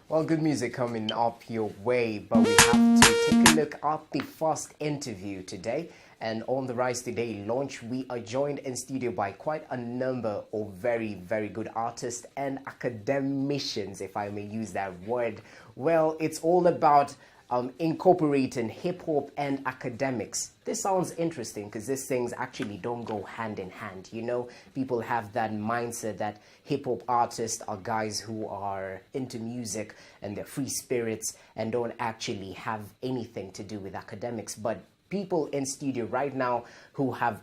Well, good music coming up your way, but we have to take a look at the first interview today. And on the Rise Today launch, we are joined in studio by quite a number of very, very good artists and academicians, if I may use that word. Well, it's all about incorporating hip-hop and academics. This sounds interesting because these things actually don't go hand in hand. You know, people have that mindset that hip-hop artists are guys who are into music and they're free spirits and don't actually have anything to do with academics. But people in studio right now who have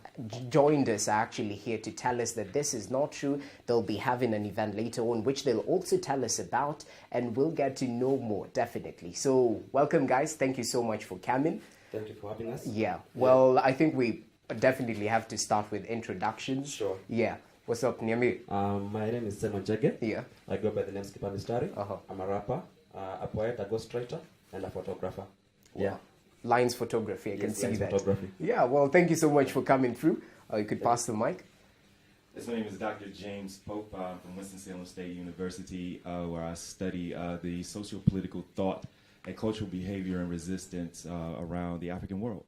joined us are actually here to tell us that this is not true. They'll be having an event later on, which they'll also tell us about, and we'll get to know more, definitely. So, welcome, guys. Thank you so much for coming. Thank you for having us. Yeah. Well, I think we definitely have to start with introductions. Sure. Yeah. What's up, Nyami? My name is Simon Jege. Yeah. I go by the name Skipper Mistari. Uh-huh. I'm a rapper, a poet, a ghostwriter, and a photographer. Wow. Yeah. Lines photography, I can see lines that. photography. Yeah, well, thank you so much for coming through. You could pass the mic. My name is Dr. James Pope from Winston-Salem State University, where I study the socio-political thought and cultural behavior and resistance around the African world.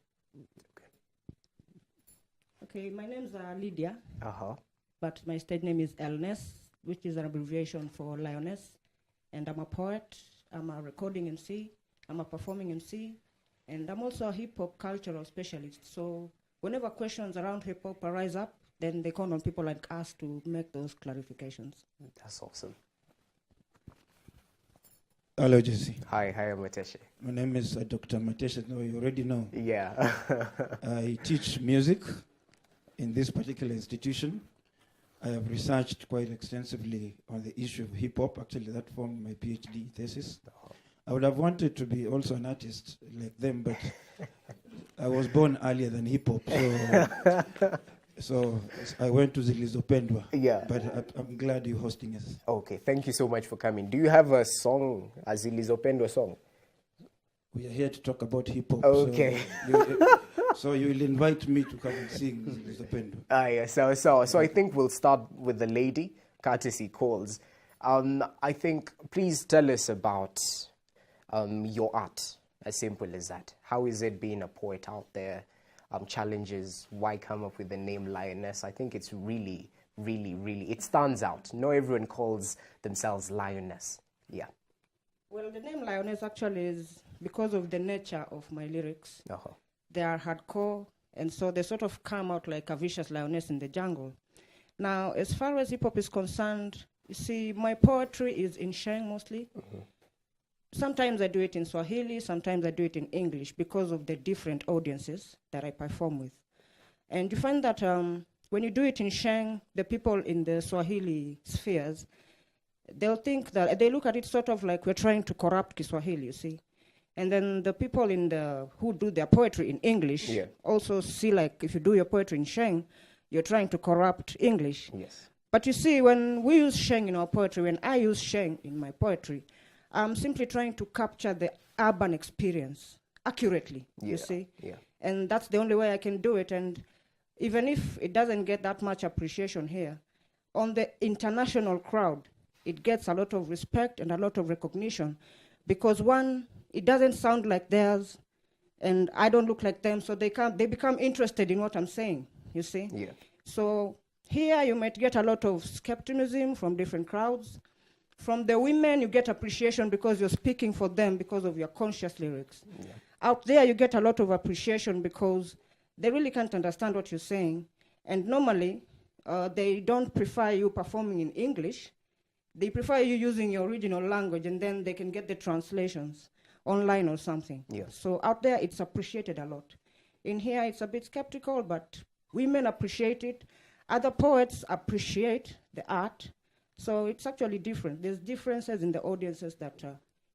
Okay, my name is Lydia, Uh-huh. but my stage name is Elness, which is an abbreviation for Lioness. And I'm a poet, I'm a recording MC, I'm a performing MC, and I'm also a hip-hop cultural specialist. So whenever questions around hip-hop arise up, then they call on people like us to make those clarifications. That's awesome. Hello, Jesse. Hi, I'm Mateshe. My name is Dr. Mateshe. No, you already know. Yeah. I teach music in this particular institution. I have researched quite extensively on the issue of hip-hop. Actually, that formed my PhD thesis. I would have wanted to be also an artist like them, but I was born earlier than hip-hop, so I went to Zilizopendwa. Yeah. But I'm glad you're hosting us. Okay, thank you so much for coming. Do you have a song, a Zilizopendwa song? We are here to talk about hip-hop. Okay. So you will invite me to come and sing Zilizopendwa. Yeah, so I think we'll start with the lady, courtesy calls. I think, please tell us about your art, as simple as that. How is it being a poet out there? Challenges, why come up with the name Lioness? I think it's really, it stands out. Not everyone calls themselves Lioness. Yeah. Well, the name Lioness actually is because of the nature of my lyrics. Uh-huh. They are hardcore, and so they sort of come out like a vicious lioness in the jungle. Now, as far as hip-hop is concerned, you see, my poetry is in Sheng mostly. Mm-hmm. Sometimes I do it in Swahili, sometimes I do it in English because of the different audiences that I perform with. And you find that when you do it in Sheng, the people in the Swahili spheres, they'll think that, they look at it sort of like we're trying to corrupt Kiswahili, you see. And then the people who do their poetry in English also see like if you do your poetry in Sheng, you're trying to corrupt English. Yes. But you see, when we use Sheng in our poetry, when I use Sheng in my poetry, I'm simply trying to capture the urban experience accurately, you see. Yeah. And that's the only way I can do it. And even if it doesn't get that much appreciation here, on the international crowd, it gets a lot of respect and a lot of recognition because one, it doesn't sound like theirs, and I don't look like them, so they become interested in what I'm saying, you see? Yeah. So here you might get a lot of skepticism from different crowds. From the women, you get appreciation because you're speaking for them because of your conscious lyrics. Yeah. Out there, you get a lot of appreciation because they really can't understand what you're saying. And normally, they don't prefer you performing in English. They prefer you using your original language, and then they can get the translations online or something. Yeah. So out there, it's appreciated a lot. In here, it's a bit skeptical, but women appreciate it. Other poets appreciate the art. So it's actually different. There's differences in the audiences that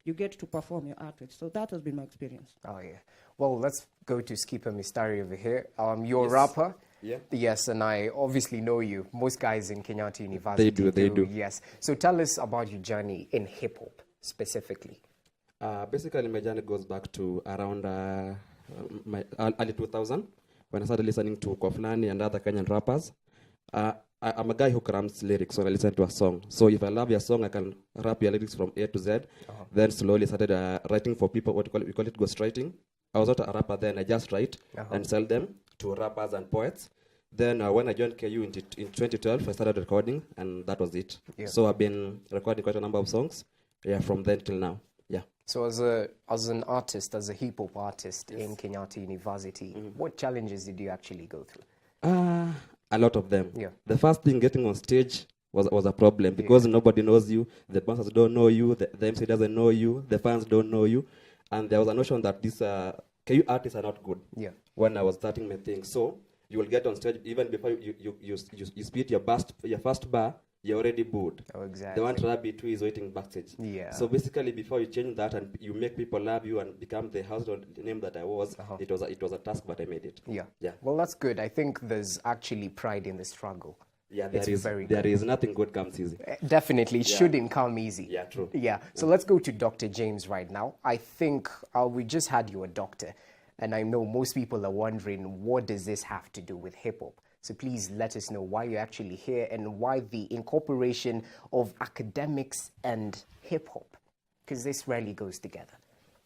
you get to perform your art with. So that has been my experience. Oh, yeah. Well, let's go to Skipper Mistari over here. You're a Yes. rapper. Yeah. Yes, and I obviously know you. Most guys in Kenyatta University They do. Yes. So tell us about your journey in hip-hop, specifically. Basically, my journey goes back to around my early 2000 when I started listening to Koflani and other Kenyan rappers. I'm a guy who crams lyrics when I listen to a song. So if I love your song, I can rap your lyrics from A to Z. Then slowly started writing for people. We call it ghostwriting. I was not a rapper then. I just write and sell them to rappers and poets. Then when I joined KU in 2012, I started recording, and that was it. Yeah. So I've been recording quite a number of songs, from then till now. Yeah. So as an artist, as a hip hop artist in Kenyatta University, what challenges did you actually go through? A lot of them. Yeah. The first thing, getting on stage was a problem because nobody knows you. The bouncers don't know you. The MC doesn't know you. The fans don't know you. And there was a notion that these KU artists are not good. Yeah. When I was starting my thing, so you will get on stage even before you spit your first bar. You're already booed. Oh, exactly. The one Rabbit who is waiting backstage. Yeah. So basically, before you change that and you make people love you and become the household name that I was, it was a task, but I made it. Yeah. Yeah. Well, that's good. I think there's actually pride in the struggle. Yeah, there is nothing good comes easy. Definitely, it shouldn't come easy. Yeah, true. Yeah. So let's go to Dr. James right now. I think we just had you a doctor, and I know most people are wondering, what does this have to do with hip hop? So please let us know why you're actually here and why the incorporation of academics and hip-hop, because this rarely goes together.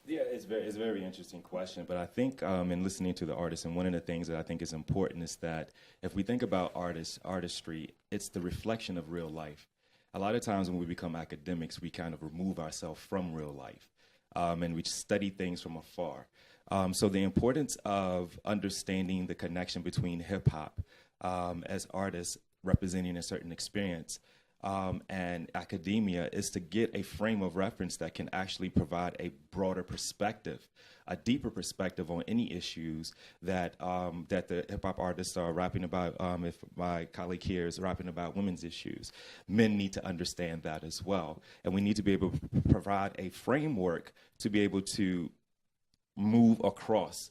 Yeah, it's a very interesting question, but I think in listening to the artists, and one of the things that I think is important is that if we think about artistry, it's the reflection of real life. A lot of times when we become academics, we kind of remove ourselves from real life, and we study things from afar. So the importance of understanding the connection between hip-hop as artists representing a certain experience and academia is to get a frame of reference that can actually provide a broader perspective, a deeper perspective on any issues that the hip-hop artists are rapping about. If my colleague here is rapping about women's issues, men need to understand that as well. And we need to be able to provide a framework to be able to move across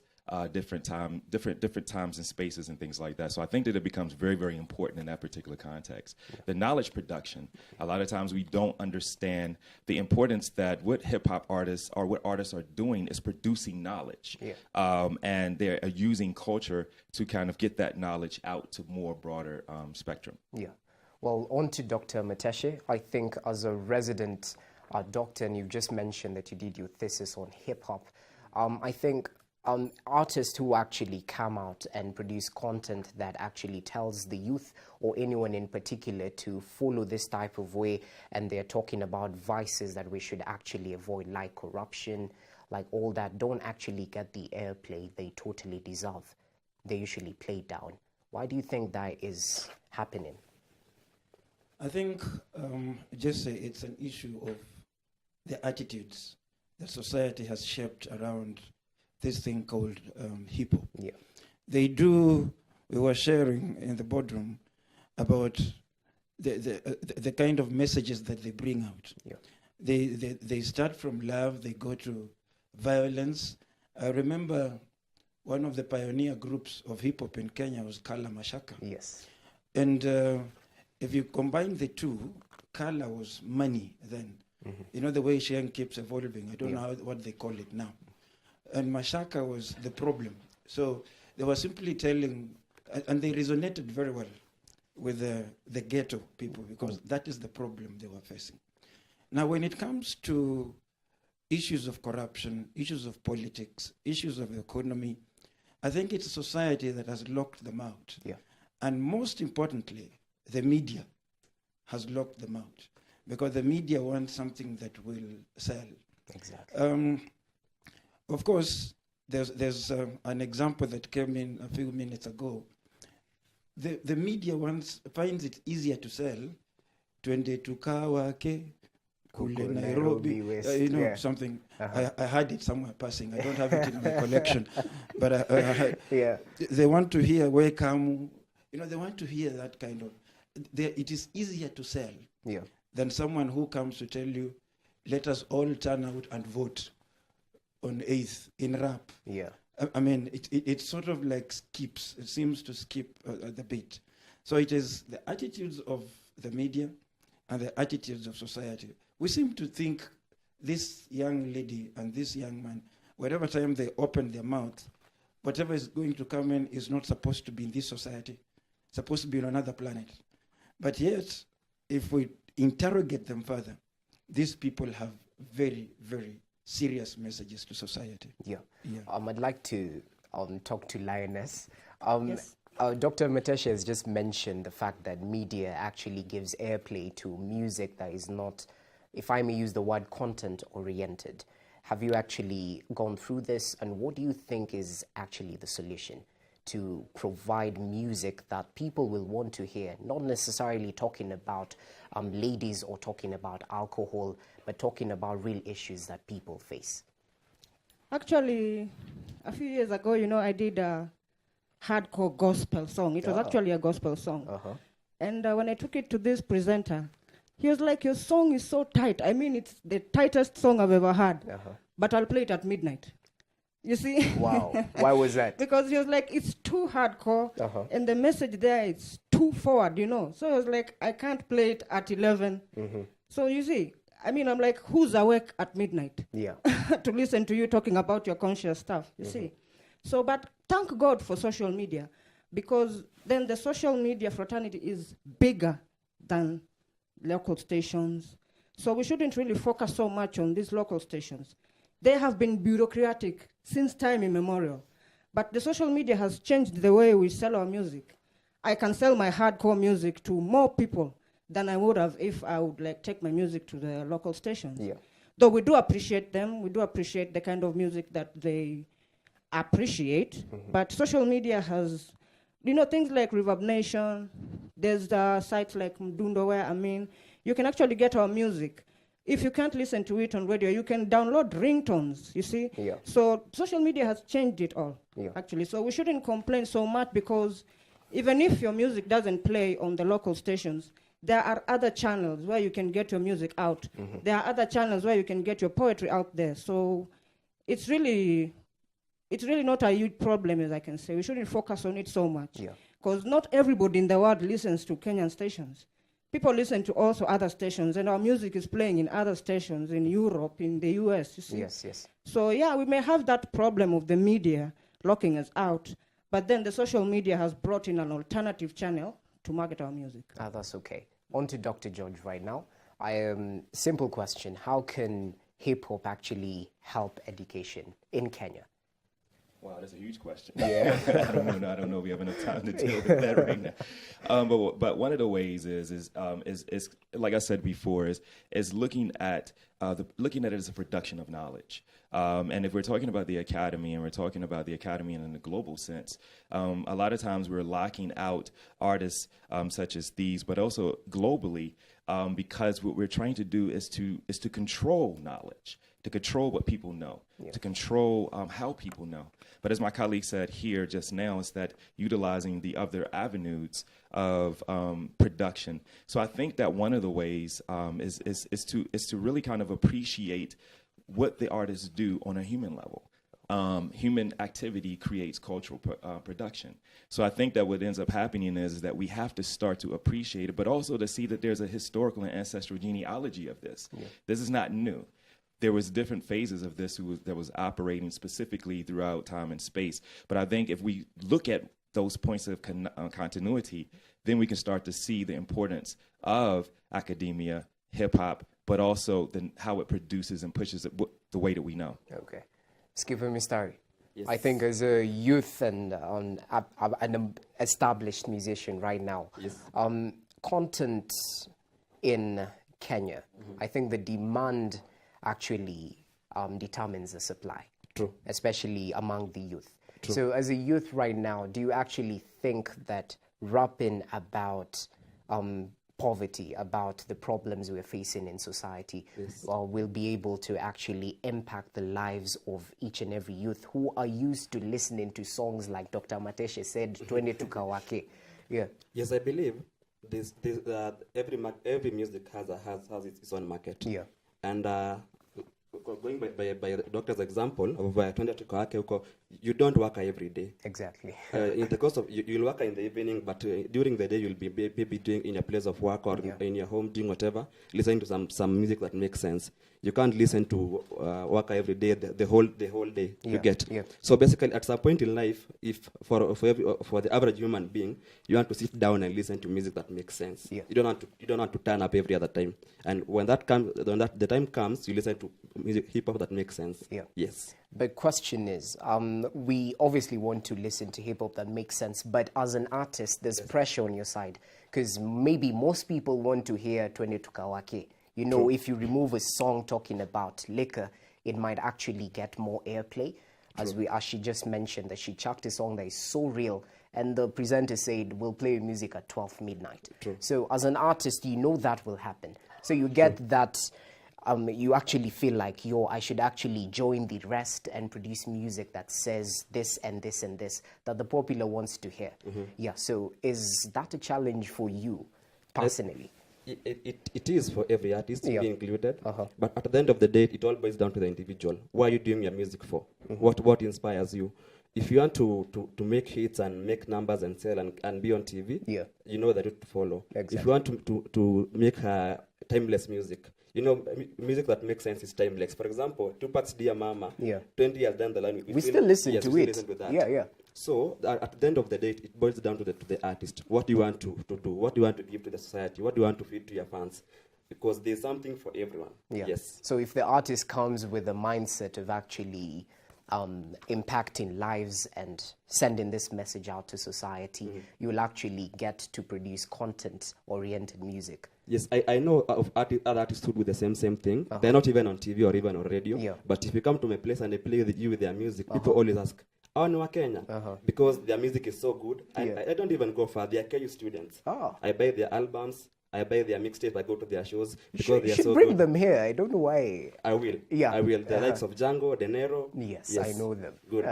different times and spaces and things like that. So I think that it becomes very, very important in that particular context. Yeah. The knowledge production, a lot of times we don't understand the importance that what hip-hop artists or what artists are doing is producing knowledge. Yeah. And they're using culture to kind of get that knowledge out to more broader spectrum. Yeah. Well, on to Dr. Mateshe. I think as a resident doctor, and you've just mentioned that you did your thesis on hip-hop, I think artists who actually come out and produce content that actually tells the youth or anyone in particular to follow this type of way, and they're talking about vices that we should actually avoid, like corruption, like all that, don't actually get the airplay they totally deserve. They usually play down. Why do you think that is happening? I think just say it's an issue of the attitudes that society has shaped around this thing called hip-hop. Yeah. We were sharing in the boardroom about the kind of messages that they bring out. Yeah. They start from love, they go to violence. I remember one of the pioneer groups of hip-hop in Kenya was Kala Mashaka. Yes. And if you combine the two, Kala was money then. Mm-hmm. You know the way Sheng keeps evolving. I don't know what they call it now. And Mashaka was the problem. So they were simply telling, and they resonated very well with the ghetto people, because that is the problem they were facing. Now, when it comes to issues of corruption, issues of politics, issues of the economy, I think it's society that has locked them out. Yeah. And most importantly, the media has locked them out, because the media wants something that will sell. Exactly. Of course, there's an example that came in a few minutes ago. The media finds it easier to sell twende tukawake kule Nairobi, something. I had it somewhere passing. I don't have it in my collection, but they want to hear wekamu. They want to hear that kind of. It is easier to sell than someone who comes to tell you, let us all turn out and vote on 8th in rap. Yeah. I mean, it sort of like skips. It seems to skip the beat. So it is the attitudes of the media and the attitudes of society. We seem to think this young lady and this young man, whatever time they open their mouth, whatever is going to come in is not supposed to be in this society. It's supposed to be on another planet. But yet, if we interrogate them further, these people have very, very serious messages to society. Yeah. Yeah. I'd like to talk to Lioness. Yes. Dr. Matesha has just mentioned the fact that media actually gives airplay to music that is not, if I may use the word, content-oriented. Have you actually gone through this, and what do you think is actually the solution to provide music that people will want to hear, not necessarily talking about ladies or talking about alcohol, but talking about real issues that people face? Actually, a few years ago, I did a hardcore gospel song. It was actually a gospel song. And when I took it to this presenter, he was like, your song is so tight. I mean, it's the tightest song I've ever had. But I'll play it at midnight. You see? Wow. Why was that? Because he was like, it's too hardcore. And the message there is too forward, So I was like, I can't play it at 11. So you see, I mean, I'm like, who's awake at midnight? Yeah. To listen to you talking about your conscious stuff, you see? So, but thank God for social media, because then the social media fraternity is bigger than local stations. So we shouldn't really focus so much on these local stations. They have been bureaucratic since time immemorial. But the social media has changed the way we sell our music. I can sell my hardcore music to more people than I would have if I would like take my music to the local stations. Yeah. Though we do appreciate them, we do appreciate the kind of music that they appreciate, but social media has, things like Reverb Nation, there's sites like Mdundo where, you can actually get our music. If you can't listen to it on radio, you can download ringtones, you see? Yeah. So social media has changed it all, actually. So we shouldn't complain so much, because even if your music doesn't play on the local stations, there are other channels where you can get your music out. There are other channels where you can get your poetry out there. So it's really not a huge problem, as I can say. We shouldn't focus on it so much. Because not everybody in the world listens to Kenyan stations. People listen to also other stations, and our music is playing in other stations in Europe, in the US, you see? Yes. So yeah, we may have that problem of the media locking us out, but then the social media has brought in an alternative channel to market our music. That's okay. On to Dr. George right now. Simple question. How can hip-hop actually help education in Kenya? Wow, that's a huge question. Yeah. I don't know if we have enough time to deal with that right now. But one of the ways is like I said before, is looking at it as a production of knowledge. And if we're talking about the academy, and we're talking about the academy in a global sense, a lot of times we're locking out artists such as these, but also globally, because what we're trying to do is to control knowledge, to control what people know, to control how people know. But as my colleague said here just now, is that utilizing the other avenues of production. So I think that one of the ways is to really kind of appreciate what the artists do on a human level. Human activity creates cultural production. So I think that what ends up happening is that we have to start to appreciate it, but also to see that there's a historical and ancestral genealogy of this. This is not new. There was different phases of this that was operating specifically throughout time and space. But I think if we look at those points of continuity, then we can start to see the importance of academia, hip-hop, but also how it produces and pushes it the way that we know. Okay. Skipper Mistari, Yes. I think as a youth and an established musician right now, content in Kenya, I think the demand actually determines the supply. True. Especially among the youth. True. So as a youth right now, do you actually think that rapping about poverty, about the problems we're facing in society, will be able to actually impact the lives of each and every youth who are used to listening to songs like Dr. Matesha said, Twende Tukawake? Yeah. Yes, I believe every music has its own market. Yeah. And going by the doctor's example of you don't work every day. Exactly. In the course of you'll work in the evening, but during the day you'll be maybe doing in your place of work or in your home doing whatever, listening to some music that makes sense. You can't listen to work every day the whole day. You get. So basically, at some point in life, if for the average human being, you want to sit down and listen to music that makes sense. You don't want to turn up every other time. And when the time comes, you listen to music, hip hop that makes sense. Yes. But question is, we obviously want to listen to hip hop that makes sense, but as an artist, there's pressure on your side because maybe most people want to hear Twende Tukawake. You know, True. if you remove a song talking about liquor, it might actually get more airplay. As she just mentioned, that she chucked a song that is so real, and the presenter said, we'll play music at 12 midnight. True. So as an artist, you know that will happen. So you get that, you actually feel like, I should actually join the rest and produce music that says this and this and this, that the popular wants to hear. Yeah, so is that a challenge for you, personally? It is for every artist to be included, but at the end of the day, it all boils down to the individual. What are you doing your music for? What inspires you? If you want to make hits and make numbers and sell and be on TV, you know the route to follow. Exactly. If you want to make timeless music, you know, music that makes sense is timeless. For example, Tupac's Dear Mama, 20 years down the line, we still listen to it. Listen to that. Yeah. So at the end of the day, it boils down to the artist. What do you want to do? What do you want to give to the society? What do you want to feed to your fans? Because there's something for everyone. Yes. So if the artist comes with a mindset of actually impacting lives and sending this message out to society, you will actually get to produce content-oriented music. Yes, I know of other artists who do the same thing. They're not even on TV or even on radio. But if you come to my place and they play with you with their music, people always ask, "Oh, no, Kenya," because their music is so good. I don't even go far. They are KU students. I buy their albums. I buy their mixtapes. I go to their shows because they are so good. You should bring them here. I don't know why. I will. I will. The likes of Django, De Niro. Yes, I know them. Good.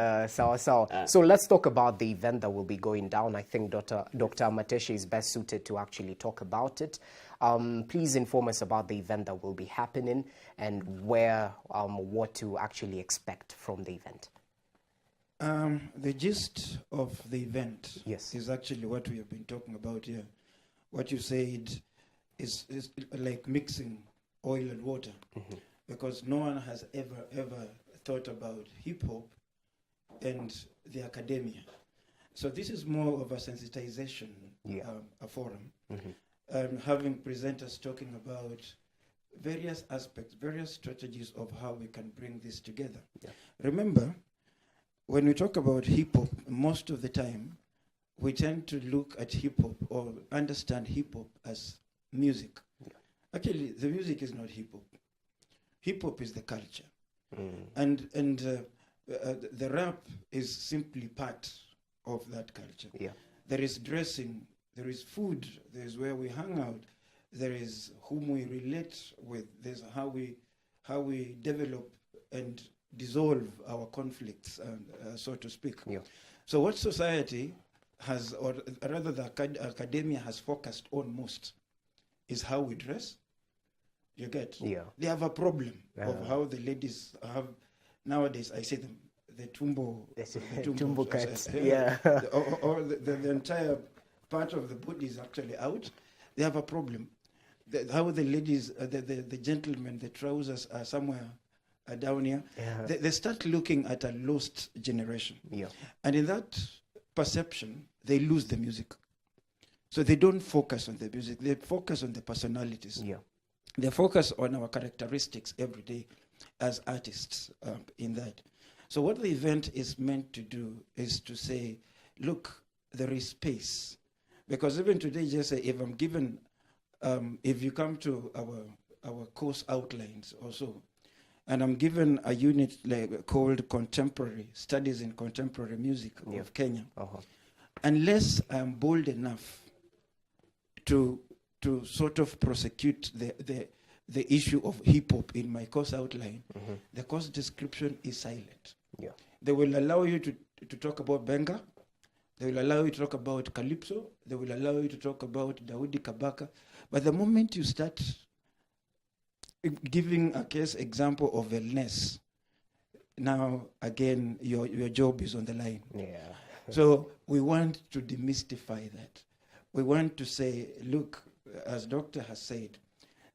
So let's talk about the event that will be going down. I think Dr. Mateshe is best suited to actually talk about it. Please inform us about the event that will be happening and what to actually expect from the event. The gist of the event is actually what we have been talking about here. What you said is like mixing oil and water, because no one has ever thought about hip-hop and the academia. So this is more of a sensitization a forum, having presenters talking about various aspects, various strategies of how we can bring this together. Remember, when we talk about hip-hop, most of the time, we tend to look at hip-hop or understand hip-hop as music. Actually, the music is not hip-hop. Hip-hop is the culture. And the rap is simply part of that culture. There is dressing, there is food, there is where we hang out, there is whom we relate with, there's how we develop and dissolve our conflicts, so to speak. So what society has, or rather the academia has focused on most, is how we dress. You get? They have a problem of how the ladies have, nowadays, I say them, the tumbo cuts. Or the entire part of the body is actually out. They have a problem. How the ladies, the gentlemen, the trousers are somewhere down here. They start looking at a lost generation. And in that perception, they lose the music. So they don't focus on the music. They focus on the personalities. They focus on our characteristics every day as artists in that. So what the event is meant to do is to say, look, there is space. Because even today, just say, if I'm given, if you come to our course outlines also, and I'm given a unit called Contemporary Studies in Contemporary Music of Kenya, unless I'm bold enough to sort of prosecute the issue of hip-hop in my course outline, the course description is silent. They will allow you to talk about Benga, they will allow you to talk about Calypso, they will allow you to talk about Daudi Kabaka, but the moment you start giving a case example of wellness. Now, again, your job is on the line. Yeah. So we want to demystify that. We want to say, look, as Doctor has said,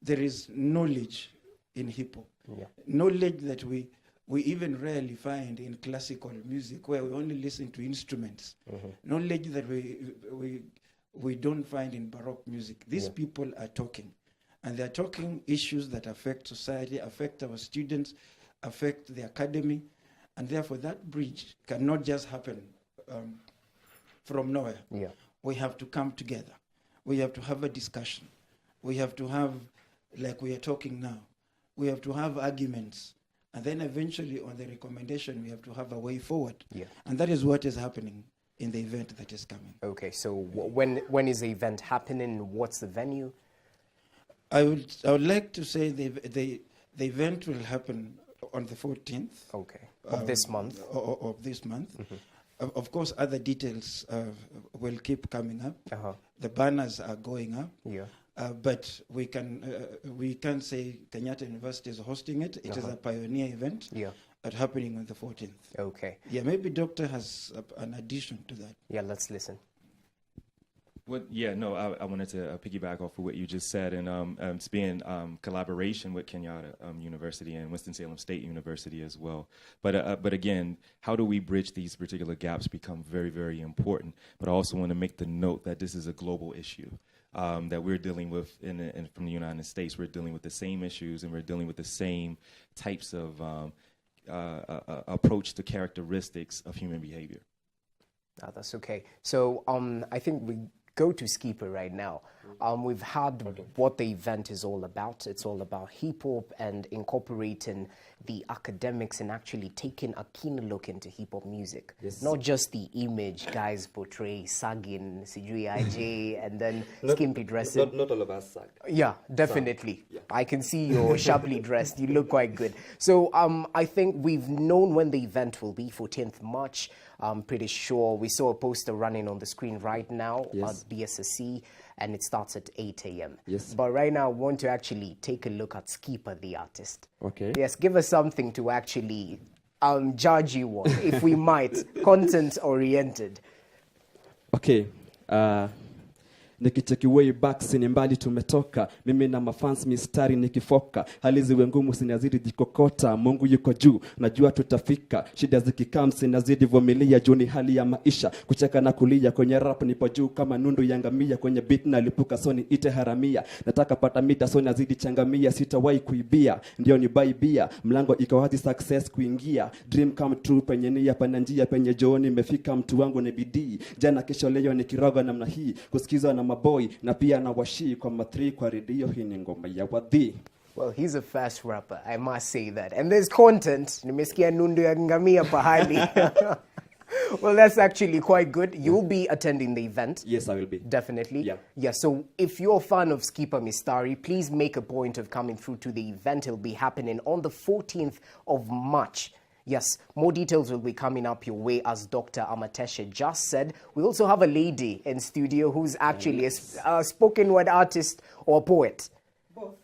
there is knowledge in hip hop. Yeah. Knowledge that we even rarely find in classical music, where we only listen to instruments. Knowledge that we don't find in Baroque music. These people are talking. And they're talking issues that affect society, affect our students, affect the academy. And therefore, that bridge cannot just happen from nowhere. Yeah. We have to come together. We have to have a discussion. We have to have, like we are talking now, we have to have arguments. And then eventually on the recommendation, we have to have a way forward. Yeah. And that is what is happening in the event that is coming. Okay, so when is the event happening? What's the venue? I would like to say the event will happen on the 14th. Okay. Of this month. Of this month. Of course, other details will keep coming up. The banners are going up. Yeah. But we can say Kenyatta University is hosting it. It is a pioneer event. Yeah. Happening on the 14th. Okay. Yeah, maybe Doctor has an addition to that. Yeah, let's listen. Well, yeah, no, I wanted to piggyback off of what you just said, and it's been collaboration with Kenyatta University and Winston-Salem State University as well. But again, how do we bridge these particular gaps become very, very important. But I also want to make the note that this is a global issue that we're dealing with from the United States. We're dealing with the same issues, and we're dealing with the same types of approach to characteristics of human behavior. That's okay. So I think we go to Skipper right now. We've heard what the event is all about. It's all about hip hop and incorporating the academics and actually taking a keen look into hip hop music. Yes. Not just the image guys portray, sagging, Sijui IJ, and then skimpy dressing. Not all of us sag. Yeah, definitely. Yeah. I can see you're sharply dressed. You look quite good. So I think we've known when the event will be, 14th March. I'm pretty sure we saw a poster running on the screen right now at BSSC, and it starts at 8 a.m. Yes. But right now, I want to actually take a look at Skipper, the artist. Okay. Yes, give us something to actually judge you on, if we might, content-oriented. Okay. Nikicheki way back sini mbali tumetoka, mimi na mafans mistari nikifoka, hali ziwe ngumu sinazidi jikokota, Mungu yuko juu, najua tutafika, shida zikikam sinazidi vumilia, juu ni hali ya maisha, kucheka na kulia, kwenye rap nipo juu kama nundu ya ngamia, kwenye beat na lipuka soni ite haramia, nataka pata mita soni nazidi changamia, sitawahi kuibia, ndio ni baibia, mlango iko wazi success kuingia, dream come true penye nia pana njia penye jooni, imefika mtu wangu ni bidii, jana kesho leo nikiroga namna hii, kusikiza na maboy na pia na washi kwa matri kwa redio, hii ni ngoma ya wadhi. Well, he's a fast rapper, I must say that. And there's content. Nimesikia nundu ya ngamia pahali. Well, that's actually quite good. You'll be attending the event. Yes, I will be. Definitely. Yeah. Yeah, so if you're a fan of Skipper Mistari, please make a point of coming through to the event. It'll be happening on the 14th of March. Yes, more details will be coming up your way, as Dr. Amatesha just said. We also have a lady in studio who's actually a spoken word artist or poet.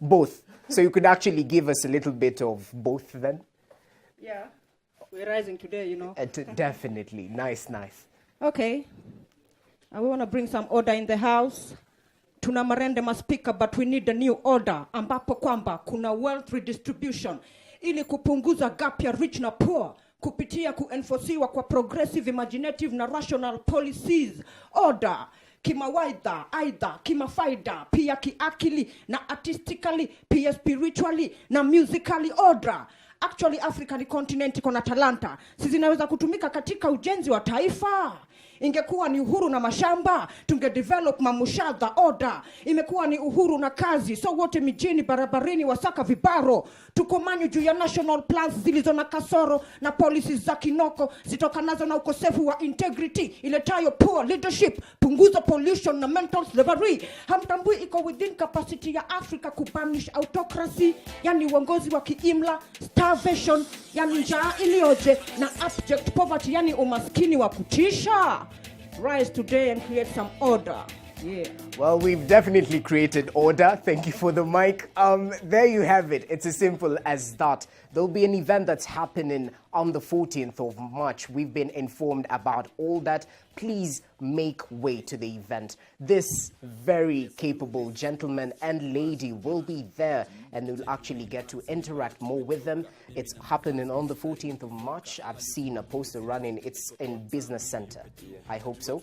Both. So you could actually give us a little bit of both then? Yeah, we're rising today, you know. Definitely. Nice. Okay. I want to bring some order in the house. Tuna marende maspika, but we need a new order. Ambapo kwamba kuna wealth redistribution. Ili kupunguza gap ya rich na poor, kupitia kuenforciwa kwa progressive, imaginative na rational policies. Order, kimawaidha, aidha, kimafaida, pia kiakili na artistically, pia spiritually na musically. Order. Actually, African continent iko na talanta. Sisi zinaweza kutumika katika ujenzi wa taifa. Ingekuwa ni uhuru na mashamba, tungedevelop mamushadha. Order. Imekuwa ni uhuru na kazi, so wote mijini barabarini wasaka vibaro. Tuko manyu juu ya national plans zilizo na kasoro na policies za kinoko, zitokanazo na ukosefu wa integrity, iletayo poor leadership, punguza pollution na mental slavery. Hamtambui iko within capacity ya Africa kubanish autocracy, yani uongozi wa kiimla, starvation, yani njaa ilioje, na abject poverty, yani umaskini wa kutisha. Rise today and create some order. Yeah. Well, we've definitely created order. Thank you for the mic. There you have it. It's as simple as that. There'll be an event that's happening on the 14th of March. We've been informed about all that. Please make way to the event. This very capable gentleman and lady will be there, and you'll actually get to interact more with them. It's happening on the 14th of March. I've seen a poster running. It's in Business Center. I hope so.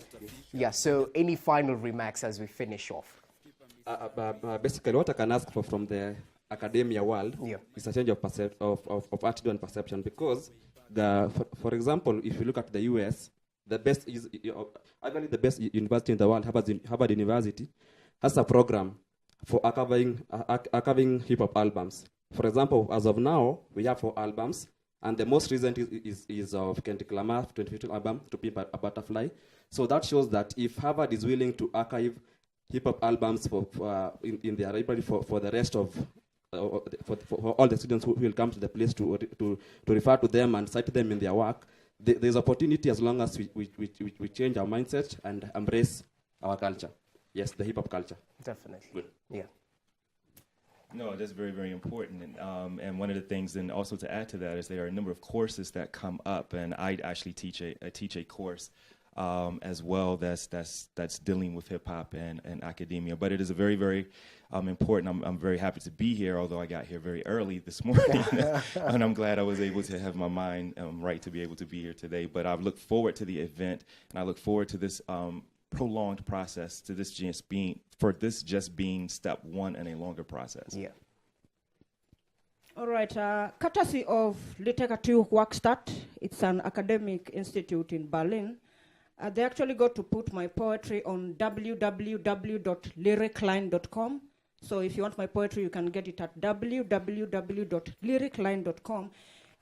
Yeah, so any final remarks as we finish off? Basically, what I can ask for from the academia world is a change of attitude and perception, because, for example, if you look at the US, the best is, I believe the best university in the world, Harvard University, has a program for archiving hip-hop albums. For example, as of now, we have 4 albums, and the most recent is of Kendrick Lamar's 2015 album, To Pimp a Butterfly. So that shows that if Harvard is willing to archive hip-hop albums in their library for the rest of for all the students who will come to the place to refer to them and cite them in their work, there's opportunity as long as we change our mindset and embrace our culture. Yes, the hip-hop culture. Definitely. Good. Yeah. No, that's very, very important. And one of the things, and also to add to that, is there are a number of courses that come up, and I actually teach a course as well that's dealing with hip hop and academia. But it is a very, very important. I'm very happy to be here, although I got here very early this morning, and I'm glad I was able to have my mind right to be able to be here today. But I look forward to the event, and I look forward to this prolonged process, to this just being step one in a longer process. Yeah. All right, courtesy of Literatur Werkstatt, it's an academic institute in Berlin. They actually got to put my poetry on www.lyricline.com. So if you want my poetry, you can get it at www.lyricline.com.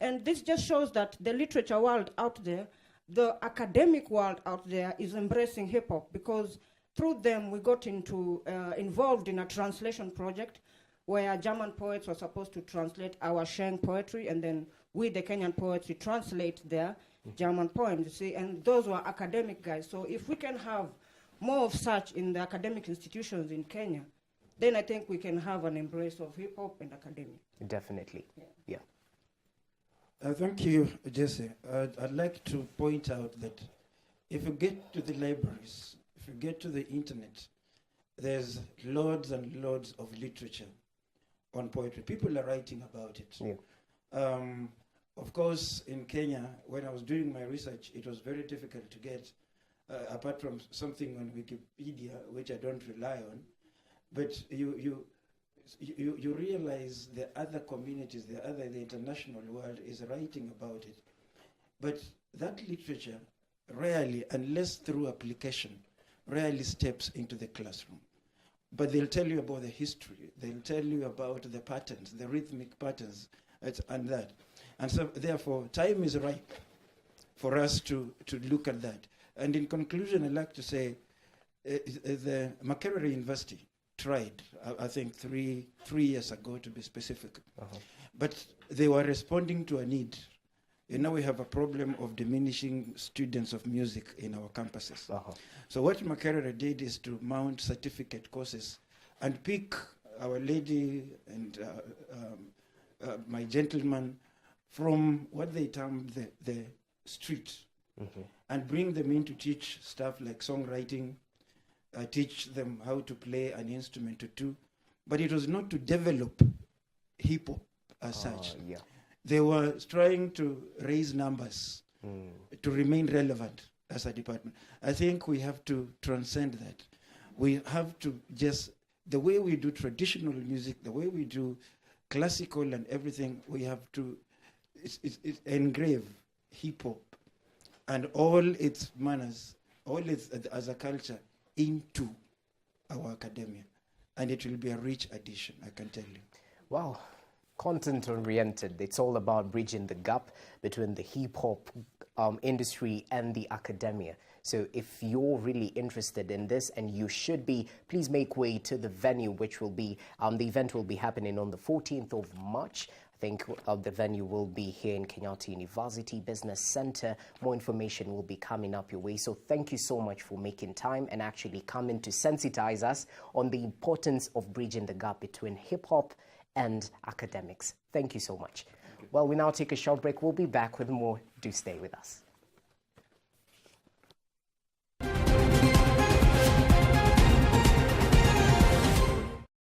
And this just shows that the literature world out there, the academic world out there, is embracing hip-hop, because through them we got involved in a translation project where German poets were supposed to translate our Sheng poetry, and then we, the Kenyan poets, we translate their German poems, you see, and those were academic guys. So if we can have more of such in the academic institutions in Kenya, then I think we can have an embrace of hip-hop and academia. Definitely. Yeah. Thank you, Jesse. I'd like to point out that if you get to the libraries, if you get to the internet, there's loads and loads of literature on poetry. People are writing about it. Yeah. Of course, in Kenya, when I was doing my research, it was very difficult to get, apart from something on Wikipedia, which I don't rely on. But you realize the other communities, the international world is writing about it. But that literature rarely, unless through application, rarely steps into the classroom. But they'll tell you about the history. They'll tell you about the patterns, the rhythmic patterns, and that. And so, therefore, time is ripe for us to look at that. And in conclusion, I'd like to say the Makerere University tried, I think 3 years ago to be specific. But they were responding to a need. And now we have a problem of diminishing students of music in our campuses. So what Makerere did is to mount certificate courses and pick Our Lady and my gentleman from what they term the street, and bring them in to teach stuff like songwriting, teach them how to play an instrument or two. But it was not to develop hip-hop as such. Yeah. They were trying to raise numbers to remain relevant as a department. I think we have to transcend that. We have to just, the way we do traditional music, the way we do classical and everything, we have to engrave hip-hop and all its manners, all its as a culture into our academia. And it will be a rich addition, I can tell you. Wow. Content-oriented. It's all about bridging the gap between the hip-hop industry and the academia. So if you're really interested in this, and you should be, please make way to the venue, which will be, the event will be happening on the 14th of March. I think the venue will be here in Kenyatta University Business Center. More information will be coming up your way. So thank you so much for making time and actually coming to sensitize us on the importance of bridging the gap between hip-hop and academics. Thank you so much. Well, we now take a short break. We'll be back with more. Do stay with us.